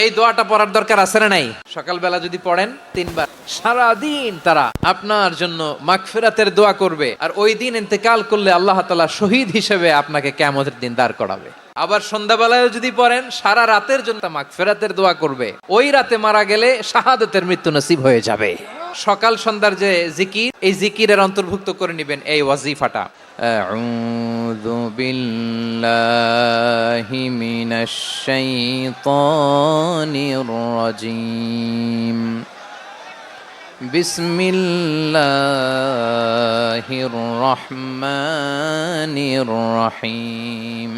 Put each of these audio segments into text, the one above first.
এই দোয়াটা পড়ার দরকার আছে না নাই? সকালবেলা যদি পড়েন 3 বার, সারাদিন তারা আপনার জন্য মাগফিরাতের দোয়া করবে। আর ওই দিন ইন্তেকাল করলে আল্লাহ তাআলা শহীদ হিসেবে আপনাকে কিয়ামতের দিন দাঁড় করাবে। আবার সন্ধ্যাবেলায় যদি পড়েন, সারা রাতের জন্য মাগফিরাতের দোয়া করবে। ওই রাতে মারা গেলে শাহাদাতের মৃত্যু নসিব হয়ে যাবে। সকাল সন্ধ্যার যে জিকির, এই জিকিরের অন্তর্ভুক্ত করে নেবেন এই ওয়াজিফাটা। আউযু বিল্লাহি মিনাশ শাইতানির রাজীম। বিসমিল্লাহির রহমানির রহিম।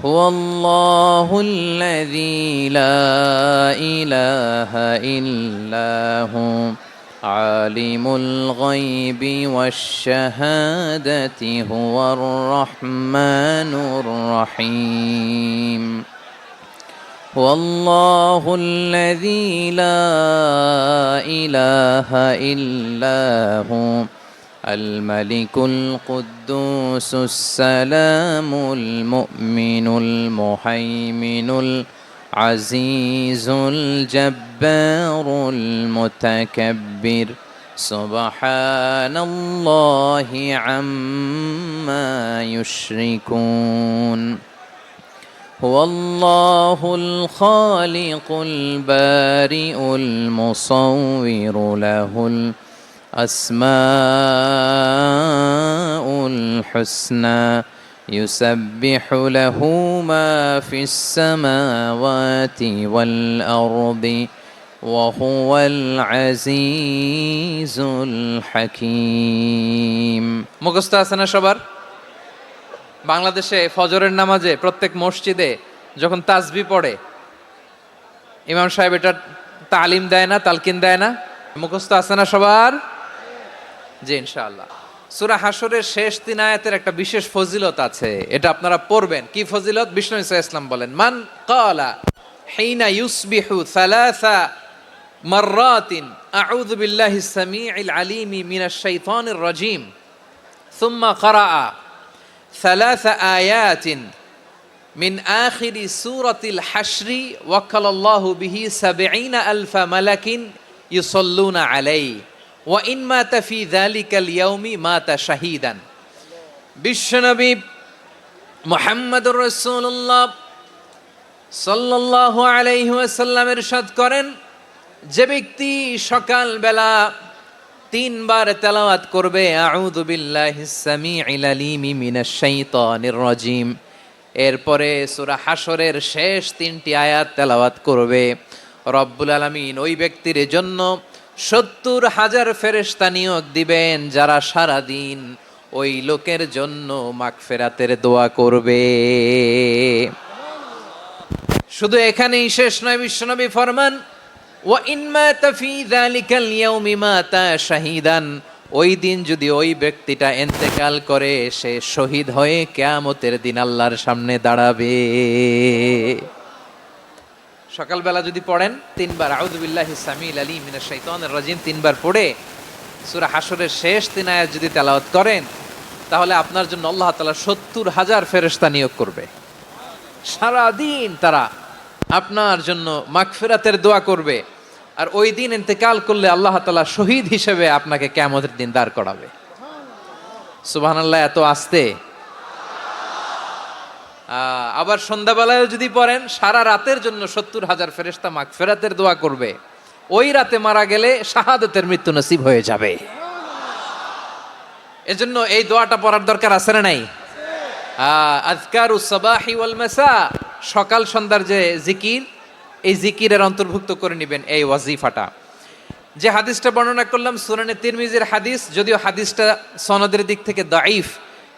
হুয়াল্লাহু আল্লাযী লা ইলাহা ইল্লা হু আলিমুল গায়বি ওয়াশ শাহাদাতি হুয়ার রহমানুর রহিম। হুয়াল্লাহু আল্লাযী লা ইলাহা ইল্লা হু الملك القدوس السلام المؤمن المهيمن العزيز الجبار المتكبر سبحان الله عما يشركون. هو الله الخالق البارئ المصور له الأسماء الحسنى يسبح له ما في السماوات والأرض وهو العزيز الحكيم. মুখস্থ আছে না সবার? বাংলাদেশে ফজরের নামাজে প্রত্যেক মসজিদে যখন তাসবিহ পড়ে, ইমাম সাহেব এটা তালিম দেয় না, তালকিন দেয় না? মুখস্থ আছে না সবার? জি, ইনশাআল্লাহ। সূরা হাশরের শেষ 3 আয়াতের একটা বিশেষ ফজিলত আছে, এটা আপনারা পড়বেন। কি ফজিলত? বিষ্ণু ইসা ইসলাম বলেন, মান ক্বালা হিনা ইউসবিহু সালাসা মাররাতিন আউযু বিল্লাহিস সামিউল আলিম মিনাশ শাইতানির রাজীম সুম্মা ক্বারাআ সালাসা আয়াতিন মিন আখিরি সূরাতিল হাশরি ওয়াক্কালাল্লাহু বিহি ৭০,০০০ মালাকিন ইউসাল্লুনা আলাইহি ওয়া ইন মাতা ফি যালিকাল ইয়াউমি মাতা শাহীদান। বিশ্বনবী মুহাম্মদুর রাসূলুল্লাহ সাল্লাল্লাহু আলাইহি ওয়াসাল্লাম ইরশাদ করেন, যে ব্যক্তি সকালবেলা 3 বার তেলাওয়াত করবে আউযু বিল্লাহিস সামিউল আলিম মিনাশ শাইতানির রাজীম, এরপরে সূরা হাশরের শেষ 3টি আয়াত তেলাওয়াত করবে, রব্বুল আলামিন ওই ব্যক্তির জন্য ৭০,০০০ ফেরেশতা নিয়োগ দিবেন, যারা সারা দিন ওই লোকের জন্য মাগফিরাতের দোয়া করবে। শুধু এখানেই শেষ নয়, বিশ্বনবী ফরমান, ওয়া ইন মাতা ফি যালিকাল ইয়াউমি মাতা শাহীদান, ওই দিন যদি ওই ব্যক্তিটা ইন্তেকাল করে, সে শহীদ হয়ে কিয়ামতের দিন আল্লাহর সামনে দাঁড়াবে। সকালবেলা যদি পড়েন 3 বার আউযু বিল্লাহিস সামিউল আলিম মিনাশ শাইতানির রাজীম 3 বার পড়ে সূরা হাশরের শেষ 3 আয়াত যদি তেলাওয়াত করেন, তাহলে আপনার জন্য আল্লাহ তাআলা ৭০,০০০ ফেরেশতা নিয়োগ করবে। সারা দিন তারা আপনার জন্য মাগফিরাতের দোয়া করবে। আর ওই দিন ইন্তেকাল করলে আল্লাহ তাআলা শহীদ হিসেবে আপনাকে কিয়ামতের দিন দাঁড় করাবে। সুবহানাল্লাহ, এত আস্তে। আবার সন্ধ্যাবেলায় যদি পড়েন, সারা রাতের জন্য ৭০,০০০ ফেরেশতা মাগফিরাতের দোয়া করবে। ওই রাতে মারা গেলে শাহাদাতের মৃত্যু নসিব হয়ে যাবে। এজন্য এই দোয়াটা পড়ার দরকার আছে না নাই? আযকারুস সাবাহি ওয়াল মাসা, সকাল সন্ধ্যার যে জিকির, এই জিকিরের অন্তর্ভুক্ত করে নেবেন এই ওয়াজিফাটা। যে হাদিসটা বর্ণনা করলাম সুনানে তিরমিজির হাদিস, যদিও হাদিসটা সনদের দিক থেকে দাঈফ,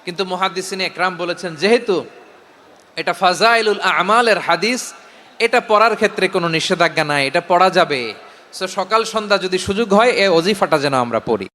কিন্তু মুহাদ্দিসিনে ইকরাম বলেছেন যেহেতু এটা ফাজাইলুল আমালের হাদিস, এটা পড়ার ক্ষেত্রে কোনো নিষেধাজ্ঞা নাই, এটা পড়া যাবে। সো সকাল সন্ধ্যা যদি সুযোগ হয় এই ওয়াজিফাটা যেন আমরা পড়ি।